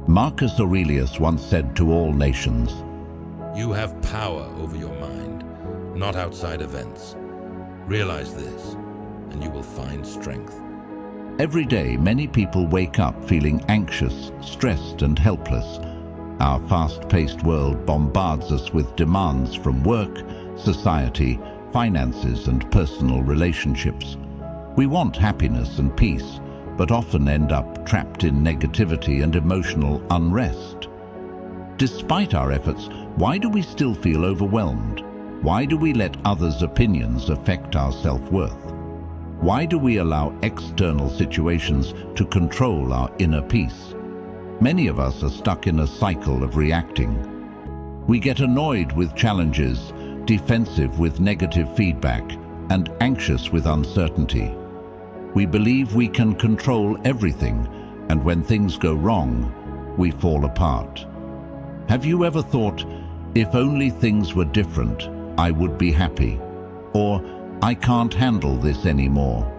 Marcus Aurelius once said to all nations, You have power over your mind, not outside events. Realize this, and you will find strength. every day many people wake up feeling anxious, stressed, and helpless. Our fast-paced world bombards us with demands from work, society, finances, and personal relationships. We want happiness and peace, but often end up trapped in negativity and emotional unrest. Despite our efforts, why do we still feel overwhelmed? Why do we let others' opinions affect our self-worth? Why do we allow external situations to control our inner peace? Many of us are stuck in a cycle of reacting. We get annoyed with challenges, defensive with negative feedback, and anxious with uncertainty. We believe we can control everything, and when things go wrong, we fall apart. Have you ever thought, if only things were different, I would be happy? Or, I can't handle this anymore?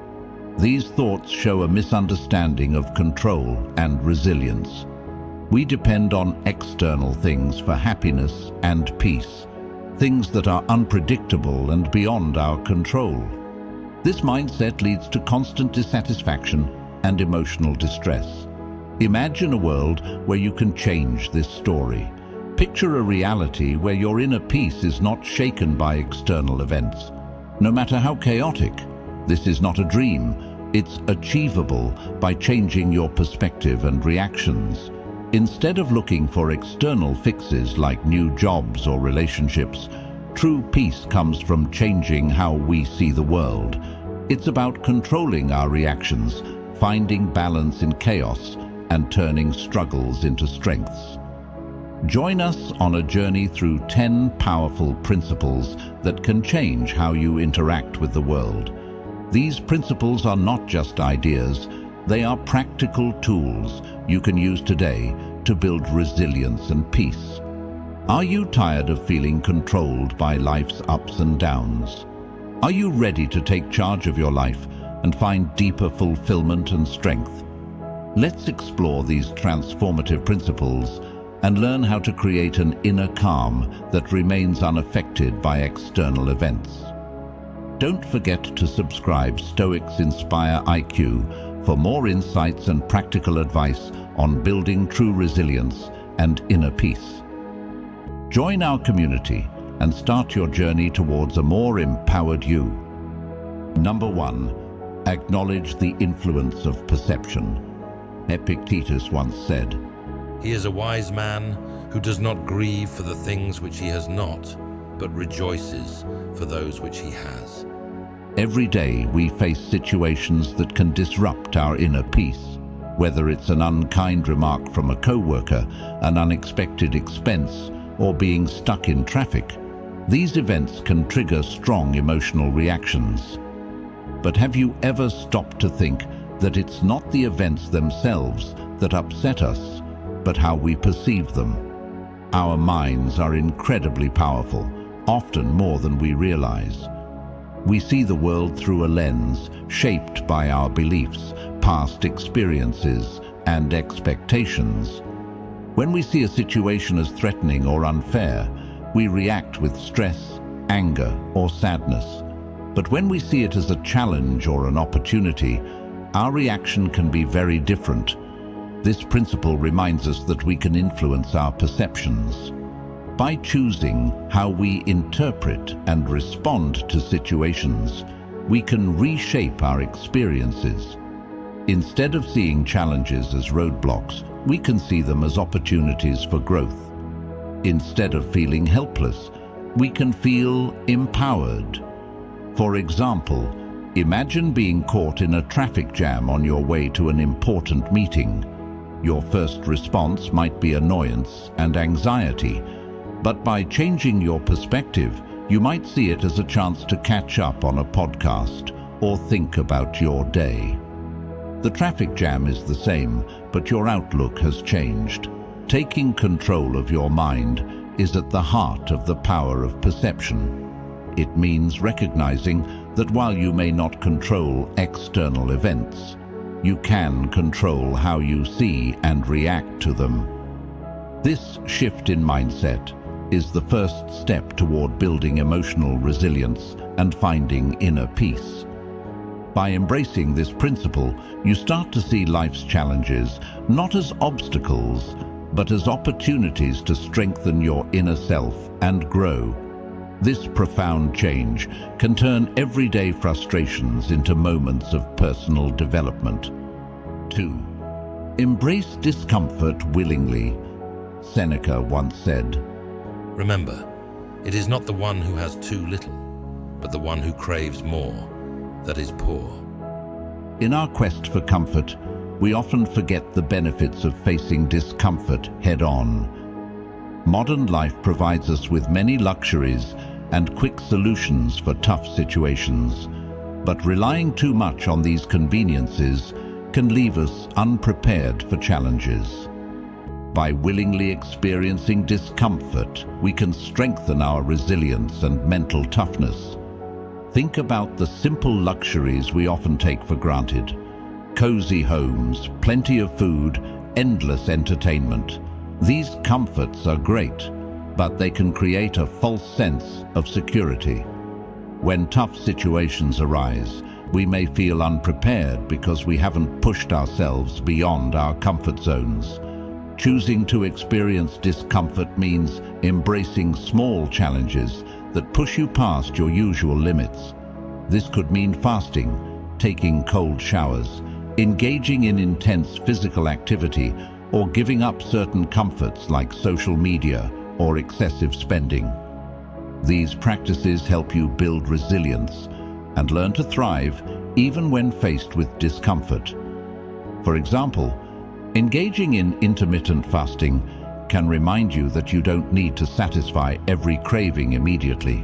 These thoughts show a misunderstanding of control and resilience. We depend on external things for happiness and peace, things that are unpredictable and beyond our control. This mindset leads to constant dissatisfaction and emotional distress. Imagine a world where you can change this story. Picture a reality where your inner peace is not shaken by external events. No matter how chaotic, this is not a dream. It's achievable by changing your perspective and reactions. Instead of looking for external fixes like new jobs or relationships, true peace comes from changing how we see the world. It's about controlling our reactions, finding balance in chaos, and turning struggles into strengths. Join us on a journey through 10 powerful principles that can change how you interact with the world. These principles are not just ideas, they are practical tools you can use today to build resilience and peace. Are you tired of feeling controlled by life's ups and downs? Are you ready to take charge of your life and find deeper fulfillment and strength? Let's explore these transformative principles and learn how to create an inner calm that remains unaffected by external events. Don't forget to subscribe Stoic Inspire IQ for more insights and practical advice on building true resilience and inner peace. Join our community and start your journey towards a more empowered you. Number 1. Acknowledge the influence of perception. Epictetus once said, He is a wise man who does not grieve for the things which he has not, but rejoices for those which he has. Every day we face situations that can disrupt our inner peace. Whether it's an unkind remark from a coworker, an unexpected expense, or being stuck in traffic, these events can trigger strong emotional reactions. But have you ever stopped to think that it's not the events themselves that upset us, but how we perceive them? Our minds are incredibly powerful, often more than we realize. We see the world through a lens shaped by our beliefs, past experiences, and expectations. When we see a situation as threatening or unfair, we react with stress, anger, or sadness. But when we see it as a challenge or an opportunity, our reaction can be very different. This principle reminds us that we can influence our perceptions. By choosing how we interpret and respond to situations, we can reshape our experiences. Instead of seeing challenges as roadblocks, we can see them as opportunities for growth. Instead of feeling helpless, we can feel empowered. For example, imagine being caught in a traffic jam on your way to an important meeting. Your first response might be annoyance and anxiety, but by changing your perspective, you might see it as a chance to catch up on a podcast or think about your day. The traffic jam is the same, but your outlook has changed. Taking control of your mind is at the heart of the power of perception. It means recognizing that while you may not control external events, you can control how you see and react to them. This shift in mindset is the first step toward building emotional resilience and finding inner peace. By embracing this principle, you start to see life's challenges not as obstacles, but as opportunities to strengthen your inner self and grow. This profound change can turn everyday frustrations into moments of personal development. 2. Embrace discomfort willingly. Seneca once said, Remember, it is not the one who has too little, but the one who craves more, that is poor. In our quest for comfort, we often forget the benefits of facing discomfort head-on. Modern life provides us with many luxuries and quick solutions for tough situations, but relying too much on these conveniences can leave us unprepared for challenges. By willingly experiencing discomfort, we can strengthen our resilience and mental toughness. Think about the simple luxuries we often take for granted. Cozy homes, plenty of food, endless entertainment. These comforts are great, but they can create a false sense of security. When tough situations arise, we may feel unprepared because we haven't pushed ourselves beyond our comfort zones. Choosing to experience discomfort means embracing small challenges that push you past your usual limits. This could mean fasting, taking cold showers, engaging in intense physical activity, or giving up certain comforts like social media or excessive spending. These practices help you build resilience and learn to thrive even when faced with discomfort. For example, engaging in intermittent fasting can remind you that you don't need to satisfy every craving immediately.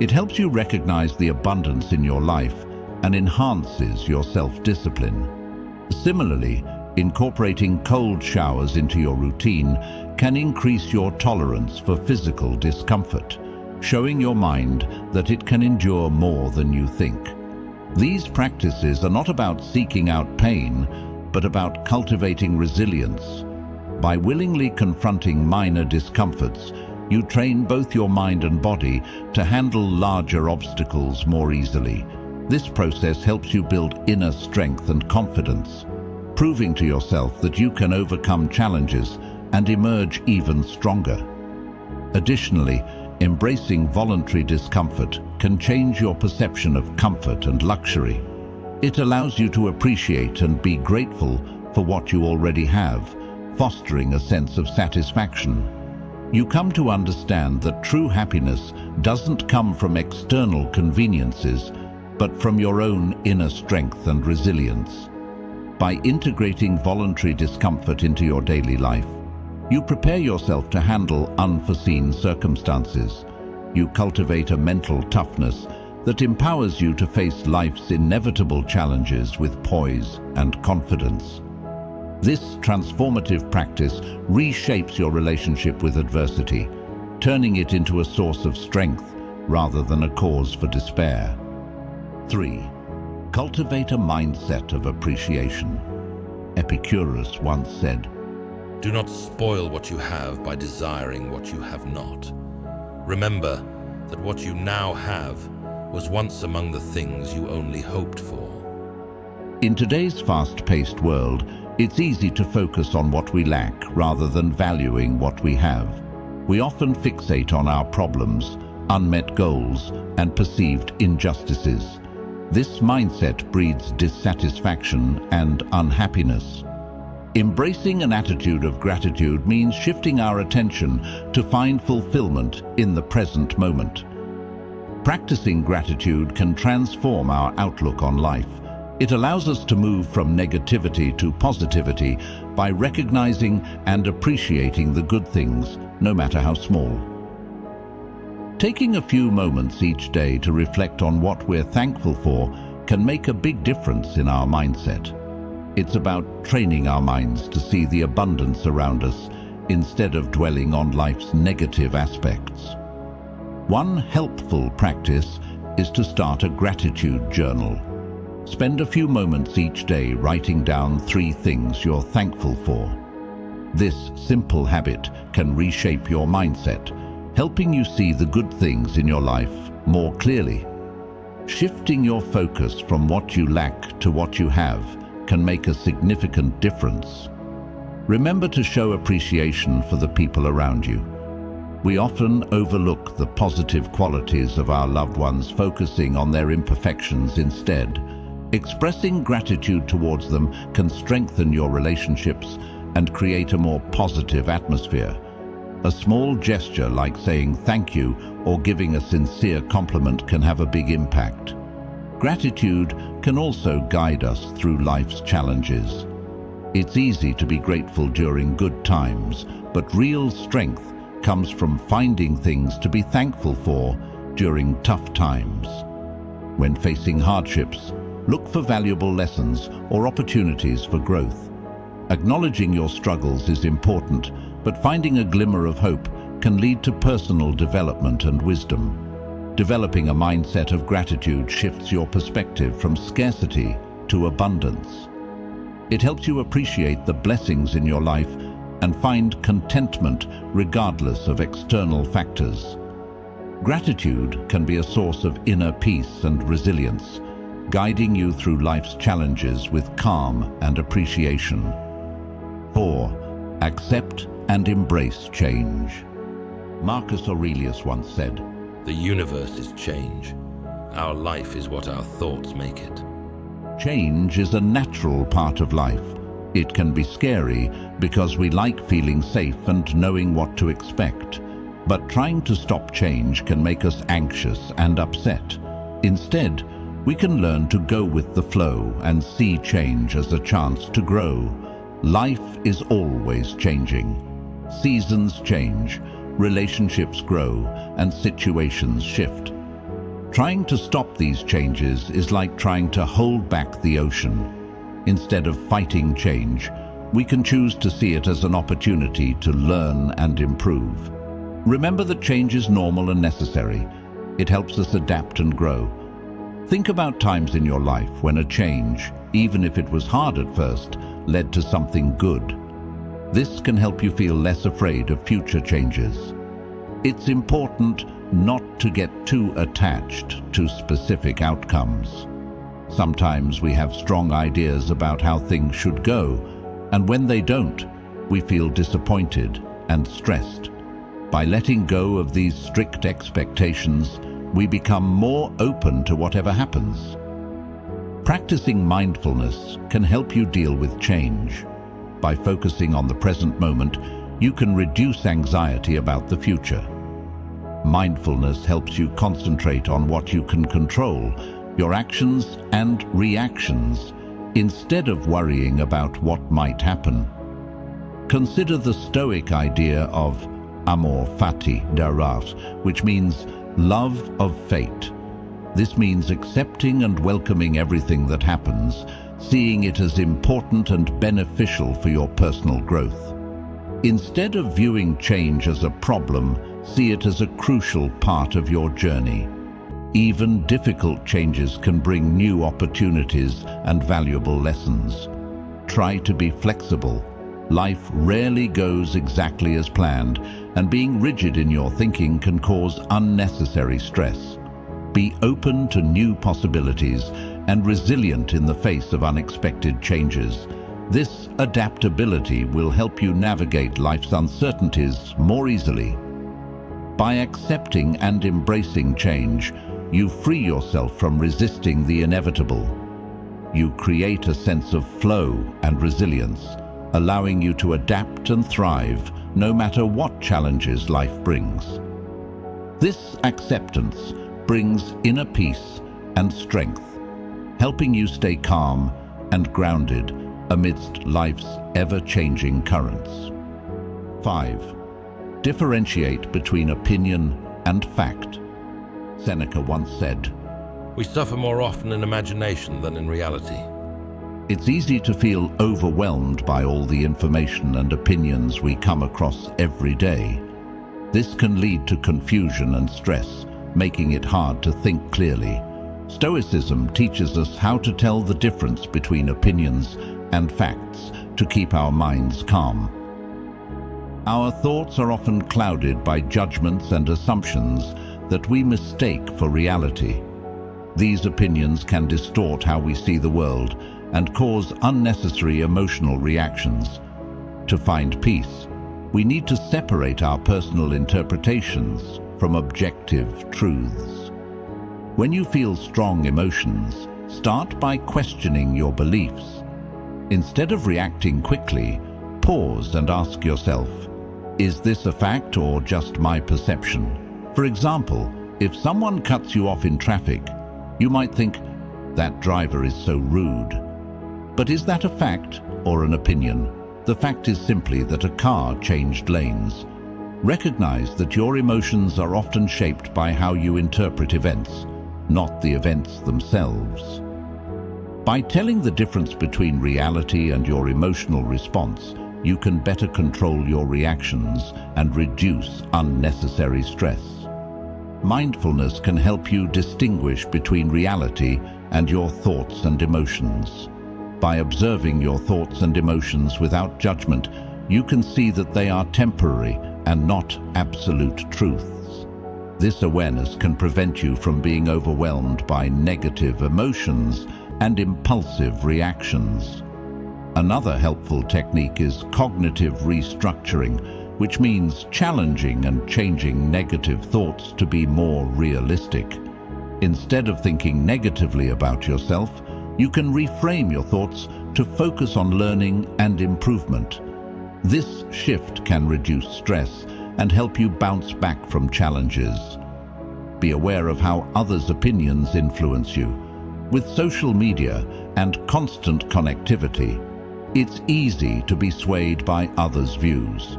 It helps you recognize the abundance in your life and enhances your self-discipline. Similarly, incorporating cold showers into your routine can increase your tolerance for physical discomfort, showing your mind that it can endure more than you think. These practices are not about seeking out pain, but about cultivating resilience. By willingly confronting minor discomforts, you train both your mind and body to handle larger obstacles more easily. This process helps you build inner strength and confidence, proving to yourself that you can overcome challenges and emerge even stronger. Additionally, embracing voluntary discomfort can change your perception of comfort and luxury. It allows you to appreciate and be grateful for what you already have, fostering a sense of satisfaction. You come to understand that true happiness doesn't come from external conveniences, but from your own inner strength and resilience. By integrating voluntary discomfort into your daily life, you prepare yourself to handle unforeseen circumstances. You cultivate a mental toughness that empowers you to face life's inevitable challenges with poise and confidence. This transformative practice reshapes your relationship with adversity, turning it into a source of strength rather than a cause for despair. 3. Cultivate a mindset of appreciation. Epictetus once said, Do not spoil what you have by desiring what you have not. Remember that what you now have was once among the things you only hoped for. In today's fast-paced world, it's easy to focus on what we lack rather than valuing what we have. We often fixate on our problems, unmet goals, and perceived injustices. This mindset breeds dissatisfaction and unhappiness. Embracing an attitude of gratitude means shifting our attention to find fulfillment in the present moment. Practicing gratitude can transform our outlook on life. It allows us to move from negativity to positivity by recognizing and appreciating the good things, no matter how small. Taking a few moments each day to reflect on what we're thankful for can make a big difference in our mindset. It's about training our minds to see the abundance around us instead of dwelling on life's negative aspects. One helpful practice is to start a gratitude journal. Spend a few moments each day writing down 3 things you're thankful for. This simple habit can reshape your mindset, helping you see the good things in your life more clearly. Shifting your focus from what you lack to what you have can make a significant difference. Remember to show appreciation for the people around you. We often overlook the positive qualities of our loved ones, focusing on their imperfections instead. Expressing gratitude towards them can strengthen your relationships and create a more positive atmosphere. A small gesture like saying thank you or giving a sincere compliment can have a big impact. Gratitude can also guide us through life's challenges. It's easy to be grateful during good times, but real strength comes from finding things to be thankful for during tough times. When facing hardships, look for valuable lessons or opportunities for growth. Acknowledging your struggles is important, but finding a glimmer of hope can lead to personal development and wisdom. Developing a mindset of gratitude shifts your perspective from scarcity to abundance. It helps you appreciate the blessings in your life and find contentment regardless of external factors. Gratitude can be a source of inner peace and resilience, guiding you through life's challenges with calm and appreciation. 4. Accept and embrace change. Marcus Aurelius once said, "The universe is change. Our life is what our thoughts make it." Change is a natural part of life. It can be scary because we like feeling safe and knowing what to expect. But trying to stop change can make us anxious and upset. Instead, we can learn to go with the flow and see change as a chance to grow. Life is always changing. Seasons change, relationships grow, and situations shift. Trying to stop these changes is like trying to hold back the ocean. Instead of fighting change, we can choose to see it as an opportunity to learn and improve. Remember that change is normal and necessary. It helps us adapt and grow. Think about times in your life when a change, even if it was hard at first, led to something good. This can help you feel less afraid of future changes. It's important not to get too attached to specific outcomes. Sometimes we have strong ideas about how things should go, and when they don't, we feel disappointed and stressed. By letting go of these strict expectations, we become more open to whatever happens. Practicing mindfulness can help you deal with change. By focusing on the present moment, you can reduce anxiety about the future. Mindfulness helps you concentrate on what you can control, your actions and reactions, instead of worrying about what might happen. Consider the Stoic idea of amor fati darat, which means love of fate. This means accepting and welcoming everything that happens, seeing it as important and beneficial for your personal growth. Instead of viewing change as a problem, see it as a crucial part of your journey. Even difficult changes can bring new opportunities and valuable lessons. Try to be flexible. Life rarely goes exactly as planned, and being rigid in your thinking can cause unnecessary stress. Be open to new possibilities and resilient in the face of unexpected changes. This adaptability will help you navigate life's uncertainties more easily. By accepting and embracing change, you free yourself from resisting the inevitable. You create a sense of flow and resilience, allowing you to adapt and thrive no matter what challenges life brings. This acceptance brings inner peace and strength, helping you stay calm and grounded amidst life's ever-changing currents. 5. Differentiate between opinion and fact. Seneca once said, "We suffer more often in imagination than in reality." It's easy to feel overwhelmed by all the information and opinions we come across every day. This can lead to confusion and stress, making it hard to think clearly. Stoicism teaches us how to tell the difference between opinions and facts to keep our minds calm. Our thoughts are often clouded by judgments and assumptions that we mistake for reality. These opinions can distort how we see the world and cause unnecessary emotional reactions. To find peace, we need to separate our personal interpretations from objective truths. When you feel strong emotions, start by questioning your beliefs. Instead of reacting quickly, pause and ask yourself, is this a fact or just my perception? For example, if someone cuts you off in traffic, you might think, that driver is so rude. But is that a fact or an opinion? The fact is simply that a car changed lanes. Recognize that your emotions are often shaped by how you interpret events, not the events themselves. By telling the difference between reality and your emotional response, you can better control your reactions and reduce unnecessary stress. Mindfulness can help you distinguish between reality and your thoughts and emotions. By observing your thoughts and emotions without judgment, you can see that they are temporary and not absolute truths. This awareness can prevent you from being overwhelmed by negative emotions and impulsive reactions. Another helpful technique is cognitive restructuring, which means challenging and changing negative thoughts to be more realistic. Instead of thinking negatively about yourself, you can reframe your thoughts to focus on learning and improvement. This shift can reduce stress and help you bounce back from challenges. Be aware of how others' opinions influence you. With social media and constant connectivity, it's easy to be swayed by others' views.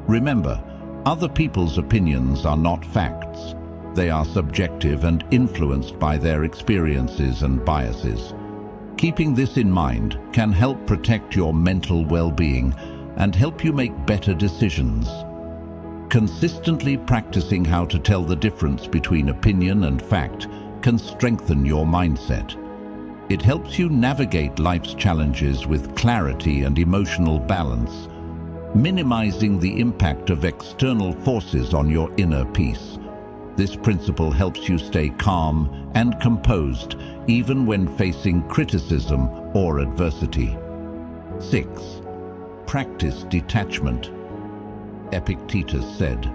Remember, other people's opinions are not facts. They are subjective and influenced by their experiences and biases. Keeping this in mind can help protect your mental well-being and help you make better decisions. Consistently practicing how to tell the difference between opinion and fact can strengthen your mindset. It helps you navigate life's challenges with clarity and emotional balance, minimizing the impact of external forces on your inner peace. This principle helps you stay calm and composed even when facing criticism or adversity. 6. Practice detachment. Epictetus said,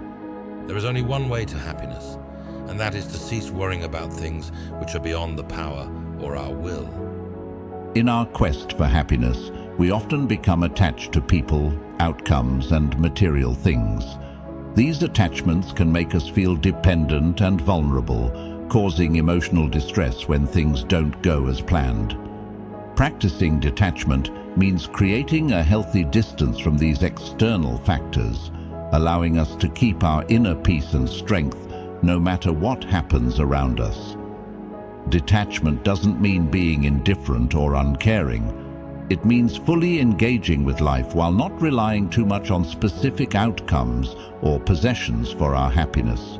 There is only one way to happiness, and that is to cease worrying about things which are beyond the power or our will. In our quest for happiness, we often become attached to people, outcomes, and material things. These attachments can make us feel dependent and vulnerable, causing emotional distress when things don't go as planned. Practicing detachment means creating a healthy distance from these external factors, allowing us to keep our inner peace and strength no matter what happens around us. Detachment doesn't mean being indifferent or uncaring. It means fully engaging with life while not relying too much on specific outcomes or possessions for our happiness.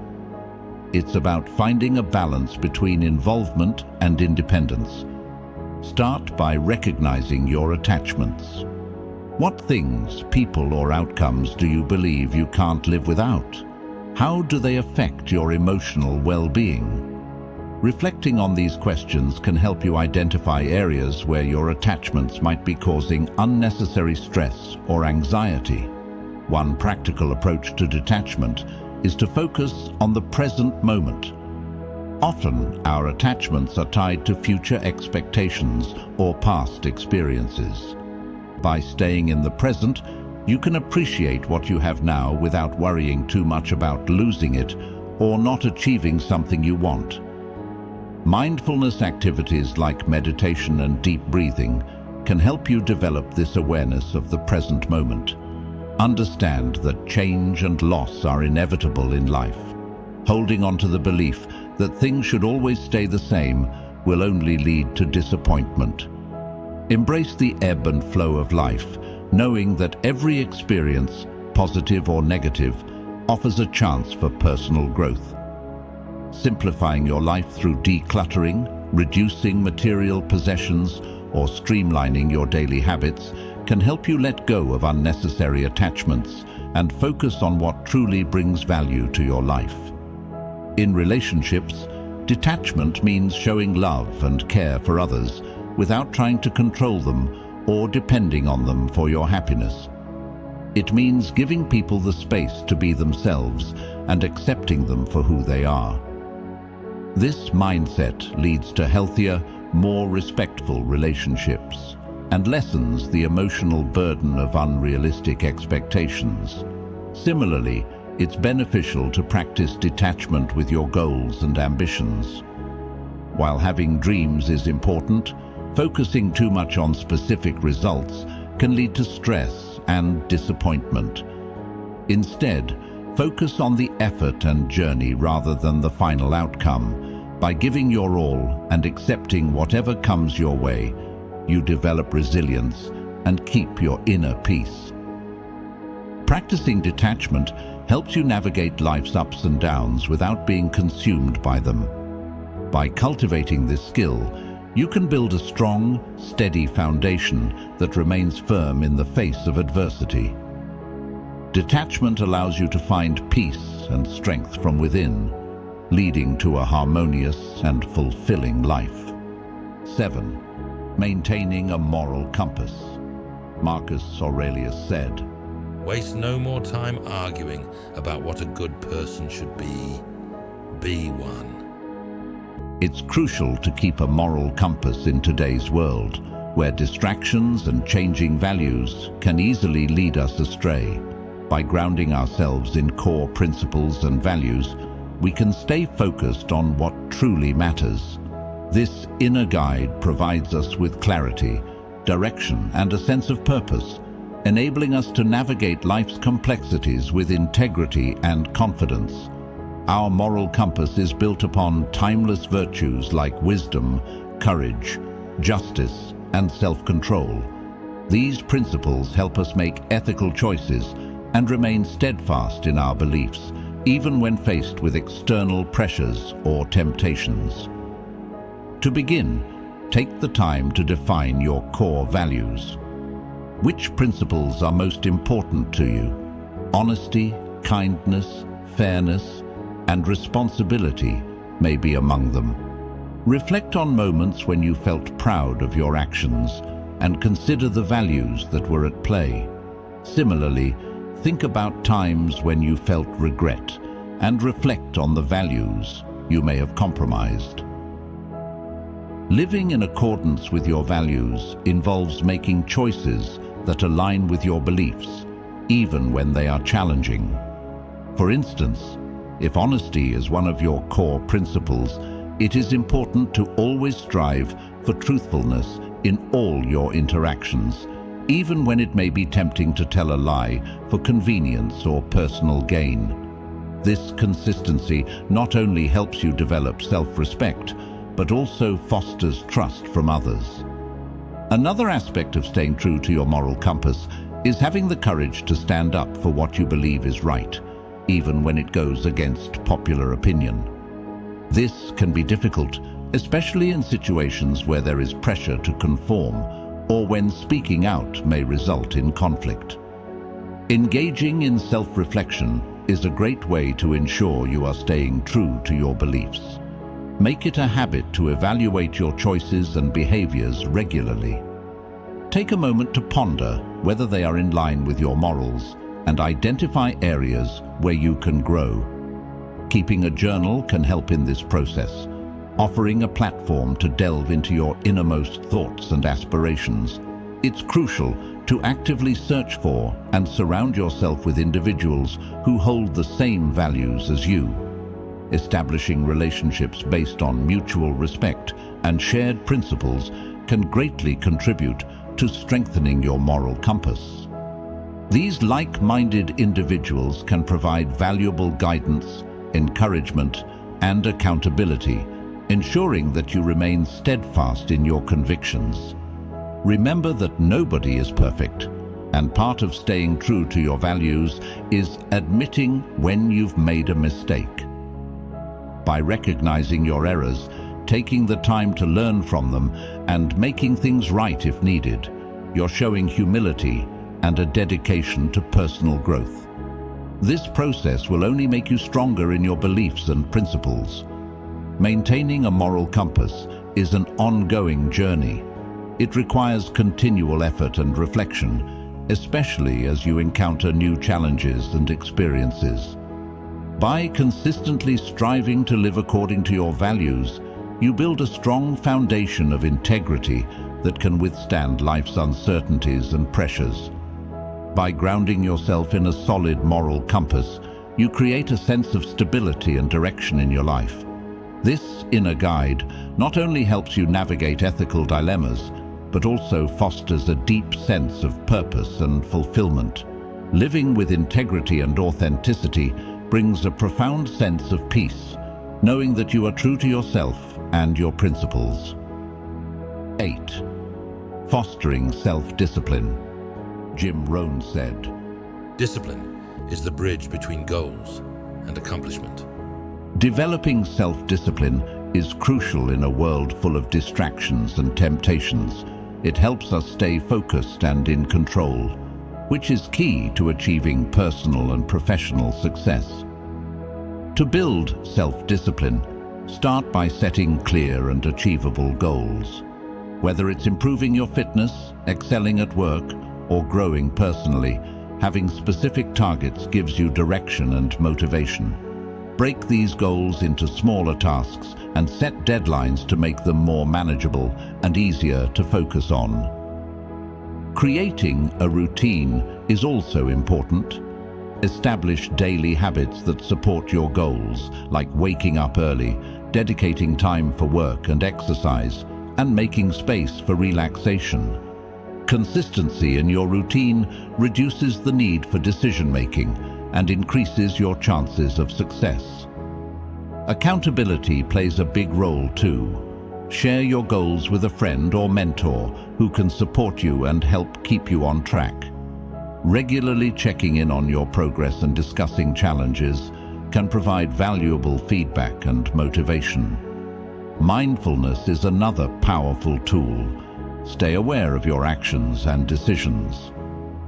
It's about finding a balance between involvement and independence. Start by recognizing your attachments. What things, people, or outcomes do you believe you can't live without? How do they affect your emotional well-being? Reflecting on these questions can help you identify areas where your attachments might be causing unnecessary stress or anxiety. One practical approach to detachment is to focus on the present moment. Often, our attachments are tied to future expectations or past experiences. By staying in the present, you can appreciate what you have now without worrying too much about losing it or not achieving something you want. Mindfulness activities like meditation and deep breathing can help you develop this awareness of the present moment. Understand that change and loss are inevitable in life. Holding on to the belief that things should always stay the same will only lead to disappointment. Embrace the ebb and flow of life, knowing that every experience, positive or negative, offers a chance for personal growth. Simplifying your life through decluttering, reducing material possessions, or streamlining your daily habits can help you let go of unnecessary attachments and focus on what truly brings value to your life. In relationships, detachment means showing love and care for others without trying to control them or depending on them for your happiness. It means giving people the space to be themselves and accepting them for who they are. This mindset leads to healthier, more respectful relationships and lessens the emotional burden of unrealistic expectations. Similarly, it's beneficial to practice detachment with your goals and ambitions. While having dreams is important, focusing too much on specific results can lead to stress and disappointment. Instead, focus on the effort and journey rather than the final outcome. By giving your all and accepting whatever comes your way, you develop resilience and keep your inner peace. Practicing detachment helps you navigate life's ups and downs without being consumed by them. By cultivating this skill, you can build a strong, steady foundation that remains firm in the face of adversity. Detachment allows you to find peace and strength from within, leading to a harmonious and fulfilling life. 7. Maintaining a moral compass. Marcus Aurelius said, "Waste no more time arguing about what a good person should be. Be one." It's crucial to keep a moral compass in today's world, where distractions and changing values can easily lead us astray. By grounding ourselves in core principles and values, we can stay focused on what truly matters. This inner guide provides us with clarity, direction, and a sense of purpose, enabling us to navigate life's complexities with integrity and confidence. Our moral compass is built upon timeless virtues like wisdom, courage, justice, and self-control. These principles help us make ethical choices and remain steadfast in our beliefs, even when faced with external pressures or temptations. To begin, take the time to define your core values. Which principles are most important to you? Honesty, kindness, fairness, and responsibility may be among them. Reflect on moments when you felt proud of your actions and consider the values that were at play. Similarly, think about times when you felt regret and reflect on the values you may have compromised. Living in accordance with your values involves making choices that align with your beliefs, even when they are challenging. For instance, if honesty is one of your core principles, it is important to always strive for truthfulness in all your interactions, even when it may be tempting to tell a lie for convenience or personal gain. This consistency not only helps you develop self-respect, but also fosters trust from others. Another aspect of staying true to your moral compass is having the courage to stand up for what you believe is right, even when it goes against popular opinion. This can be difficult, especially in situations where there is pressure to conform or when speaking out may result in conflict. Engaging in self-reflection is a great way to ensure you are staying true to your beliefs. Make it a habit to evaluate your choices and behaviors regularly. Take a moment to ponder whether they are in line with your morals and identify areas where you can grow. Keeping a journal can help in this process, offering a platform to delve into your innermost thoughts and aspirations. It's crucial to actively search for and surround yourself with individuals who hold the same values as you. Establishing relationships based on mutual respect and shared principles can greatly contribute to strengthening your moral compass. These like-minded individuals can provide valuable guidance, encouragement, and accountability, ensuring that you remain steadfast in your convictions. Remember that nobody is perfect, and part of staying true to your values is admitting when you've made a mistake. By recognizing your errors, taking the time to learn from them, and making things right if needed, you're showing humility and a dedication to personal growth. This process will only make you stronger in your beliefs and principles. Maintaining a moral compass is an ongoing journey. It requires continual effort and reflection, especially as you encounter new challenges and experiences. By consistently striving to live according to your values, you build a strong foundation of integrity that can withstand life's uncertainties and pressures. By grounding yourself in a solid moral compass, you create a sense of stability and direction in your life. This inner guide not only helps you navigate ethical dilemmas, but also fosters a deep sense of purpose and fulfillment. Living with integrity and authenticity brings a profound sense of peace, knowing that you are true to yourself and your principles. 8. Fostering self-discipline. Jim Rohn said, Discipline is the bridge between goals and accomplishment. "Developing self-discipline is crucial in a world full of distractions and temptations. It helps us stay focused and in control, which is key to achieving personal and professional success. To build self-discipline, start by setting clear and achievable goals. Whether it's improving your fitness, excelling at work, or growing personally, having specific targets gives you direction and motivation. Break these goals into smaller tasks and set deadlines to make them more manageable and easier to focus on. Creating a routine is also important. Establish daily habits that support your goals, like waking up early, dedicating time for work and exercise, and making space for relaxation. Consistency in your routine reduces the need for decision-making and increases your chances of success. Accountability plays a big role too. Share your goals with a friend or mentor who can support you and help keep you on track. Regularly checking in on your progress and discussing challenges can provide valuable feedback and motivation. Mindfulness is another powerful tool. Stay aware of your actions and decisions.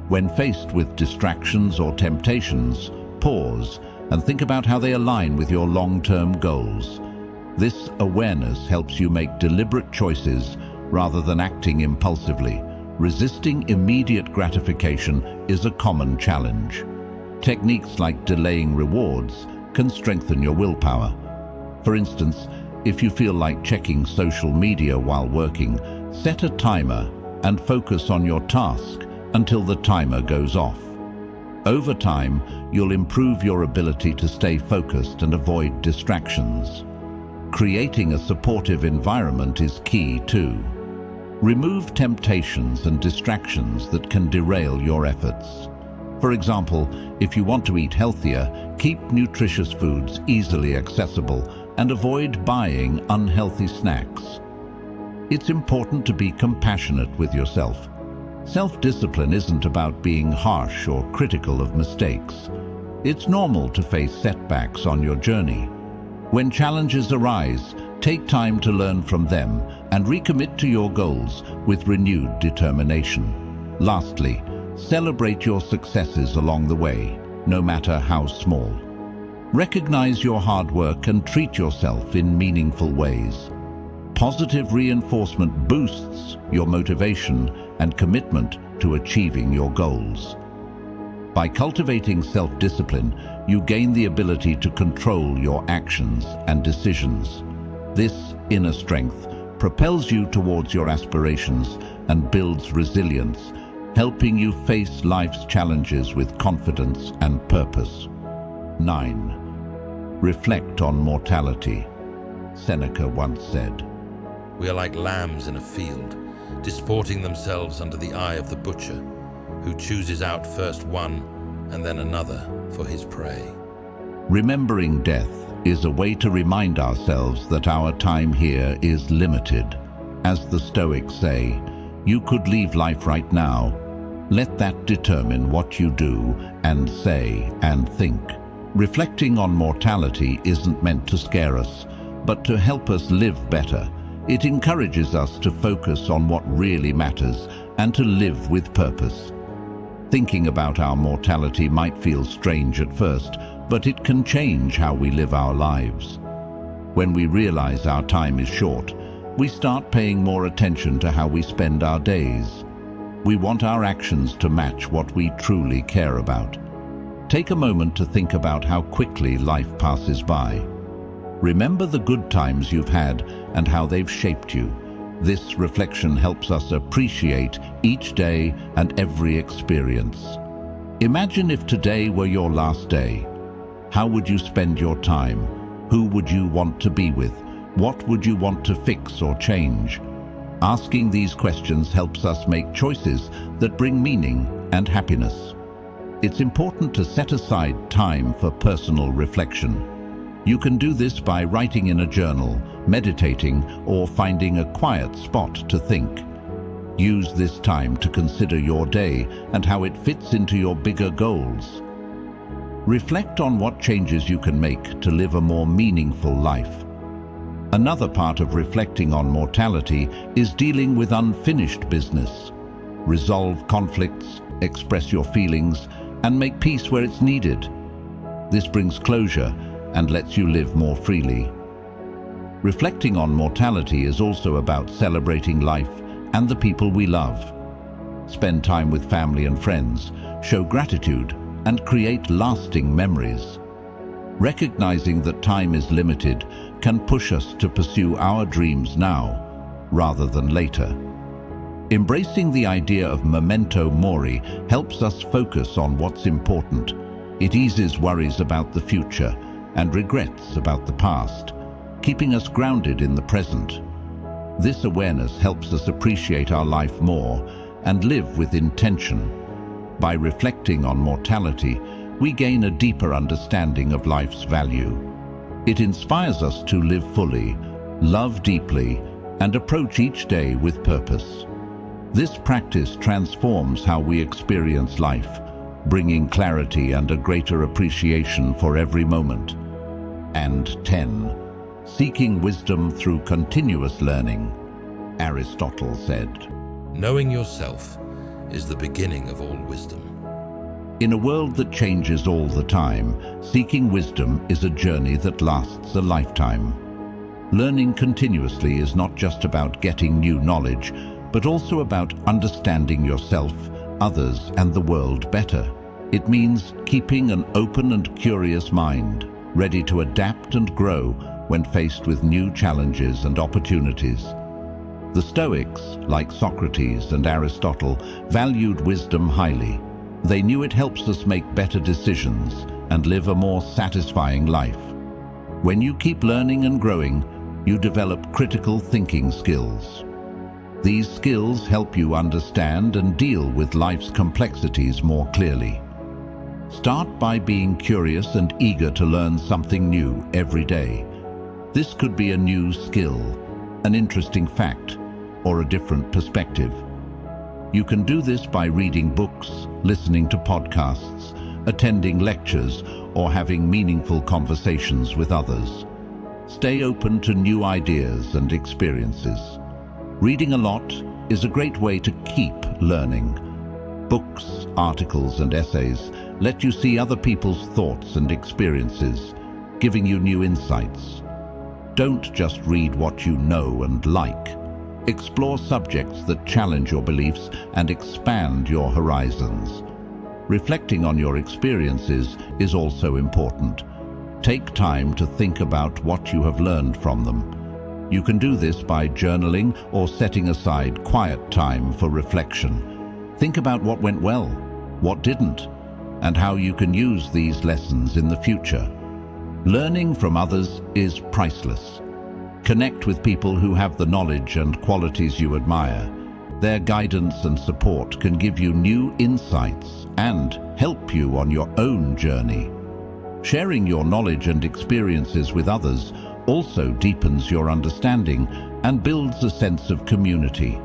When faced with distractions or temptations, pause and think about how they align with your long-term goals. This awareness helps you make deliberate choices rather than acting impulsively. Resisting immediate gratification is a common challenge. Techniques like delaying rewards can strengthen your willpower. For instance, if you feel like checking social media while working, set a timer and focus on your task until the timer goes off. Over time, you'll improve your ability to stay focused and avoid distractions. Creating a supportive environment is key too. Remove temptations and distractions that can derail your efforts. For example, if you want to eat healthier, keep nutritious foods easily accessible and avoid buying unhealthy snacks. It's important to be compassionate with yourself. Self-discipline isn't about being harsh or critical of mistakes. It's normal to face setbacks on your journey. When challenges arise, take time to learn from them and recommit to your goals with renewed determination. Lastly, celebrate your successes along the way, no matter how small. Recognize your hard work and treat yourself in meaningful ways. Positive reinforcement boosts your motivation and commitment to achieving your goals. By cultivating self-discipline, you gain the ability to control your actions and decisions. This inner strength propels you towards your aspirations and builds resilience, helping you face life's challenges with confidence and purpose. 9. Reflect on mortality. Seneca once said, We are like lambs in a field, disporting themselves under the eye of the butcher, who chooses out first one and then another for his prey. Remembering death is a way to remind ourselves that our time here is limited. As the Stoics say, you could leave life right now. Let that determine what you do and say and think. Reflecting on mortality isn't meant to scare us, but to help us live better. It encourages us to focus on what really matters and to live with purpose. Thinking about our mortality might feel strange at first, but it can change how we live our lives. When we realize our time is short, we start paying more attention to how we spend our days. We want our actions to match what we truly care about. Take a moment to think about how quickly life passes by. Remember the good times you've had and how they've shaped you. This reflection helps us appreciate each day and every experience. Imagine if today were your last day. How would you spend your time? Who would you want to be with? What would you want to fix or change? Asking these questions helps us make choices that bring meaning and happiness. It's important to set aside time for personal reflection. You can do this by writing in a journal, meditating, or finding a quiet spot to think. Use this time to consider your day and how it fits into your bigger goals. Reflect on what changes you can make to live a more meaningful life. Another part of reflecting on mortality is dealing with unfinished business. Resolve conflicts, express your feelings, and make peace where it's needed. This brings closure and lets you live more freely. Reflecting on mortality is also about celebrating life and the people we love. Spend time with family and friends, show gratitude, and create lasting memories. Recognizing that time is limited can push us to pursue our dreams now, rather than later. Embracing the idea of memento mori helps us focus on what's important. It eases worries about the future and regrets about the past, keeping us grounded in the present. This awareness helps us appreciate our life more and live with intention. By reflecting on mortality, we gain a deeper understanding of life's value. It inspires us to live fully, love deeply, and approach each day with purpose. This practice transforms how we experience life, bringing clarity and a greater appreciation for every moment. And 10. Seeking wisdom through continuous learning. Aristotle said, "Knowing yourself is the beginning of all wisdom." In a world that changes all the time, seeking wisdom is a journey that lasts a lifetime. Learning continuously is not just about getting new knowledge, but also about understanding yourself, others, and the world better. It means keeping an open and curious mind, ready to adapt and grow when faced with new challenges and opportunities. The Stoics, like Socrates and Aristotle, valued wisdom highly. They knew it helps us make better decisions and live a more satisfying life. When you keep learning and growing, you develop critical thinking skills. These skills help you understand and deal with life's complexities more clearly. Start by being curious and eager to learn something new every day. This could be a new skill, an interesting fact, or a different perspective. You can do this by reading books, listening to podcasts, attending lectures, or having meaningful conversations with others. Stay open to new ideas and experiences. Reading a lot is a great way to keep learning. Books, articles, and essays let you see other people's thoughts and experiences, giving you new insights. Don't just read what you know and like. Explore subjects that challenge your beliefs and expand your horizons. Reflecting on your experiences is also important. Take time to think about what you have learned from them. You can do this by journaling or setting aside quiet time for reflection. Think about what went well, what didn't, and how you can use these lessons in the future. Learning from others is priceless. Connect with people who have the knowledge and qualities you admire. Their guidance and support can give you new insights and help you on your own journey. Sharing your knowledge and experiences with others also deepens your understanding and builds a sense of community.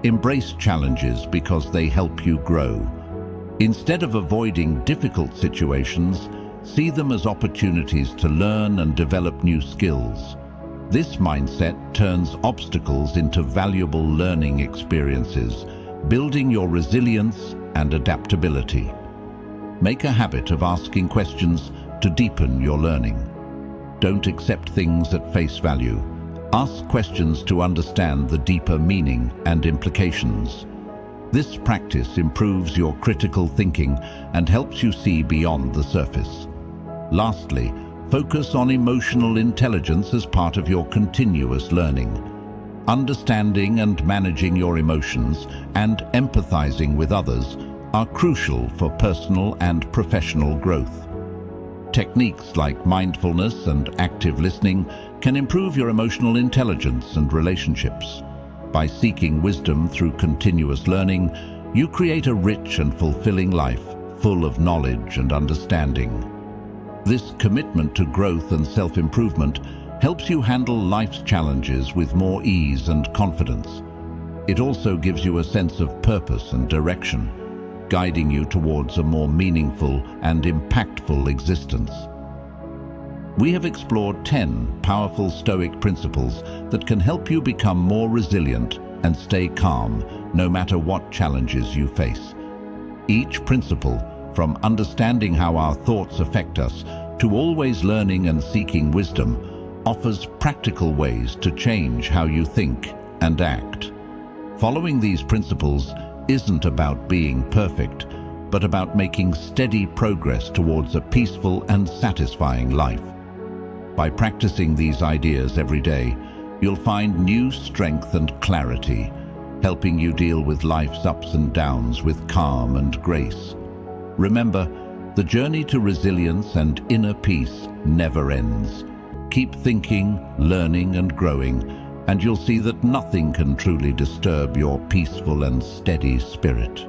Embrace challenges because they help you grow. Instead of avoiding difficult situations, see them as opportunities to learn and develop new skills. This mindset turns obstacles into valuable learning experiences, building your resilience and adaptability. Make a habit of asking questions to deepen your learning. Don't accept things at face value. Ask questions to understand the deeper meaning and implications. This practice improves your critical thinking and helps you see beyond the surface. Lastly, focus on emotional intelligence as part of your continuous learning. Understanding and managing your emotions and empathizing with others are crucial for personal and professional growth. Techniques like mindfulness and active listening can improve your emotional intelligence and relationships. By seeking wisdom through continuous learning, you create a rich and fulfilling life full of knowledge and understanding. This commitment to growth and self-improvement helps you handle life's challenges with more ease and confidence. It also gives you a sense of purpose and direction, guiding you towards a more meaningful and impactful existence. We have explored 10 powerful Stoic principles that can help you become more resilient and stay calm no matter what challenges you face. Each principle, from understanding how our thoughts affect us to always learning and seeking wisdom, offers practical ways to change how you think and act. Following these principles isn't about being perfect, but about making steady progress towards a peaceful and satisfying life. By practicing these ideas every day, you'll find new strength and clarity, helping you deal with life's ups and downs with calm and grace. Remember, the journey to resilience and inner peace never ends. Keep thinking, learning, and growing, and you'll see that nothing can truly disturb your peaceful and steady spirit.